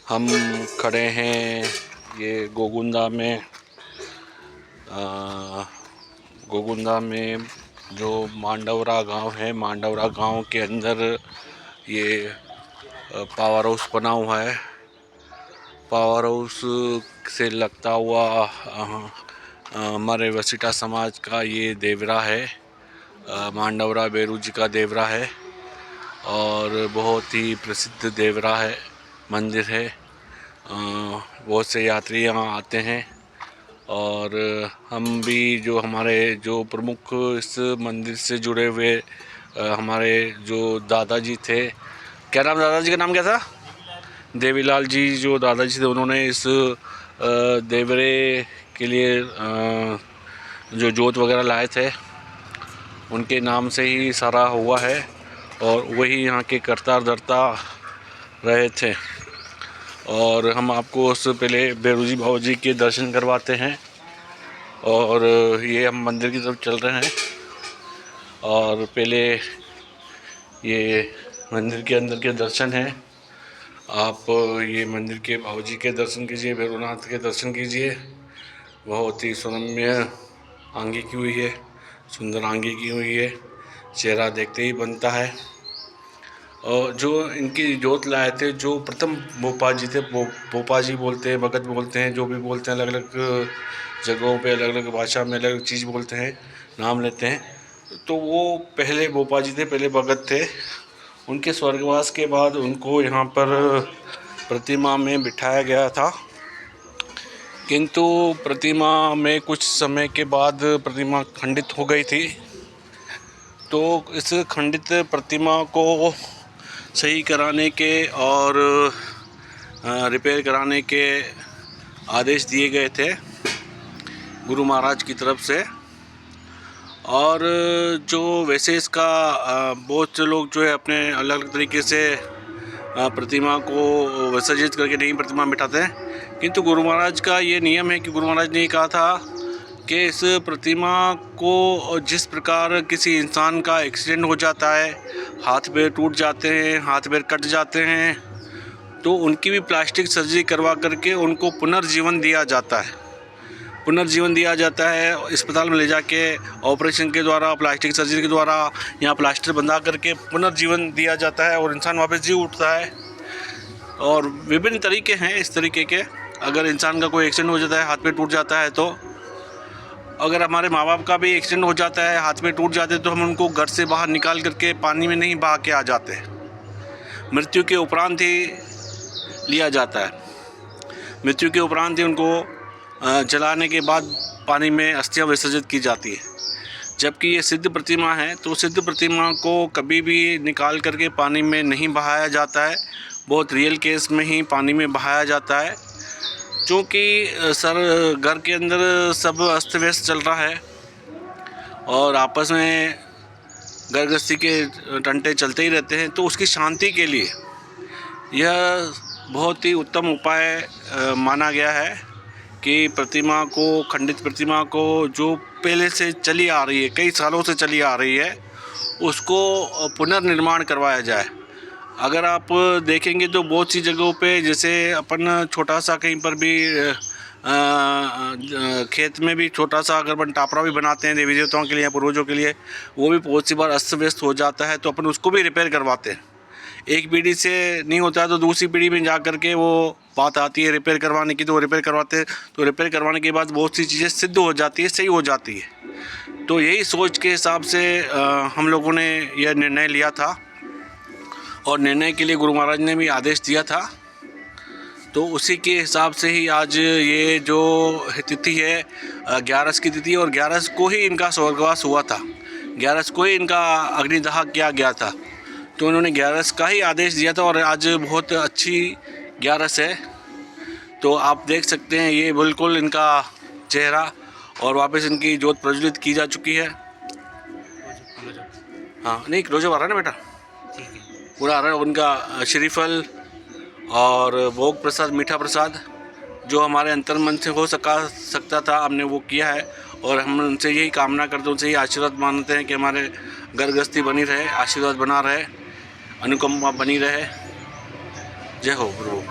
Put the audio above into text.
हम खड़े हैं ये गोगुंदा में जो मांडवरा गांव है। मांडवरा गांव के अंदर ये पावर हाउस बना हुआ है। पावर हाउस से लगता हुआ हमारे वसीटा समाज का ये देवरा है। मांडवरा बेरू जी का देवरा है और बहुत ही प्रसिद्ध देवरा है, मंदिर है। बहुत से यात्री यहाँ आते हैं और हम भी जो हमारे जो प्रमुख इस मंदिर से जुड़े हुए हमारे जो दादाजी थे, क्या नाम दादाजी का नाम क्या था? देवीलाल जी जो दादाजी थे, उन्होंने इस देवरे के लिए जो जोत वगैरह लाए थे उनके नाम से ही सारा हुआ है और वही यहाँ के करता धरता रहे थे। और हम आपको उससे पहले बेरू जी बाबा जी के दर्शन करवाते हैं और ये हम मंदिर की तरफ चल रहे हैं। और पहले ये मंदिर के अंदर के दर्शन हैं। आप ये मंदिर के बाबा जी के दर्शन कीजिए, भैरवनाथ के दर्शन कीजिए। बहुत ही सुरम्य आंगी की हुई है, सुंदर आंगी की हुई है, चेहरा देखते ही बनता है। और जो इनकी जोत लाए थे, जो प्रथम भोपा जी थे, भोपा जी बोलते हैं, भगत बोलते हैं, जो भी बोलते हैं, अलग अलग जगहों पे अलग अलग भाषा में अलग अलग चीज़ बोलते हैं, नाम लेते हैं। तो वो पहले भोपा जी थे, पहले भगत थे। उनके स्वर्गवास के बाद उनको यहाँ पर प्रतिमा में बिठाया गया था, किंतु प्रतिमा में कुछ समय के बाद प्रतिमा खंडित हो गई थी। तो इस खंडित प्रतिमा को सही कराने के और रिपेयर कराने के आदेश दिए गए थे गुरु महाराज की तरफ से। और जो वैसे इसका बहुत से लोग जो है अपने अलग अलग तरीके से प्रतिमा को विसर्जित करके नहीं प्रतिमा बिठाते हैं, किंतु गुरु महाराज का ये नियम है कि गुरु महाराज ने कहा था कि इस प्रतिमा को जिस प्रकार किसी इंसान का एक्सीडेंट हो जाता है, हाथ पैर टूट जाते हैं, हाथ पैर कट जाते हैं, तो उनकी भी प्लास्टिक सर्जरी करवा करके उनको पुनर्जीवन दिया जाता है। पुनर्जीवन दिया जाता है अस्पताल में ले जाके, ऑपरेशन के द्वारा, प्लास्टिक सर्जरी के द्वारा यहाँ प्लास्टर बंधा करके पुनर्जीवन दिया जाता है और इंसान वापस जी उठता है। और विभिन्न तरीके हैं इस तरीके के। अगर इंसान का कोई एक्सीडेंट हो जाता है, हाथ पैर टूट जाता है, तो अगर हमारे माँ बाप का भी एक्सीडेंट हो जाता है, हाथ पैर टूट जाते हैं, तो हम उनको घर से बाहर निकाल करके पानी में नहीं बहा के आ जाते, मृत्यु के उपरांत ही लिया जाता है। मृत्यु के उपरांत ही उनको जलाने के बाद पानी में अस्थियां विसर्जित की जाती है। जबकि ये सिद्ध प्रतिमा है, तो सिद्ध प्रतिमा को कभी भी निकाल करके पानी में नहीं बहाया जाता है, बहुत रियल केस में ही पानी में बहाया जाता है। क्योंकि सर घर के अंदर सब अस्त व्यस्त चल रहा है और आपस में घर गृहस्थी के टंटे चलते ही रहते हैं, तो उसकी शांति के लिए यह बहुत ही उत्तम उपाय माना गया है कि प्रतिमा को, खंडित प्रतिमा को जो पहले से चली आ रही है, कई सालों से चली आ रही है, उसको पुनर्निर्माण करवाया जाए। अगर आप देखेंगे तो बहुत सी जगहों पे, जैसे अपन छोटा सा कहीं पर भी खेत में भी छोटा सा अगर अपन टापरा भी बनाते हैं देवी देवताओं के लिए, पूर्वजों के लिए, वो भी बहुत सी बार अस्त व्यस्त हो जाता है, तो अपन उसको भी रिपेयर करवाते हैं। एक पीढ़ी से नहीं होता है तो दूसरी पीढ़ी में जा कर के वो बात आती है रिपेयर करवाने की, तो रिपेयर करवाते हैं। तो रिपेयर करवाने के बाद बहुत सी चीज़ें सिद्ध हो जाती है, सही हो जाती है। तो यही सोच के हिसाब से हम लोगों ने यह निर्णय लिया था और निर्णय के लिए गुरु महाराज ने भी आदेश दिया था। तो उसी के हिसाब से ही आज ये जो तिथि है 11 की तिथि, और 11 को ही इनका स्वर्गवास हुआ था, 11 को ही इनका अग्निदाह किया गया था। तो उन्होंने 11 का ही आदेश दिया था और आज बहुत अच्छी 11 है। तो आप देख सकते हैं ये बिल्कुल इनका चेहरा, और वापस इनकी जोत प्रज्वलित की जा चुकी है। हाँ, नहीं क्लोजअप आ रहा है ना बेटा, पूरा आ रहा है। उनका श्रीफल और भोग प्रसाद, मीठा प्रसाद जो हमारे अंतर मन से हो सकता था, हमने वो किया है। और हम उनसे यही कामना करते हैं, उनसे यही आशीर्वाद मानते हैं कि हमारे घर गृहस्थी बनी रहे, आशीर्वाद बना रहे, अनुकंपा बनी रहे। जय हो प्रभु।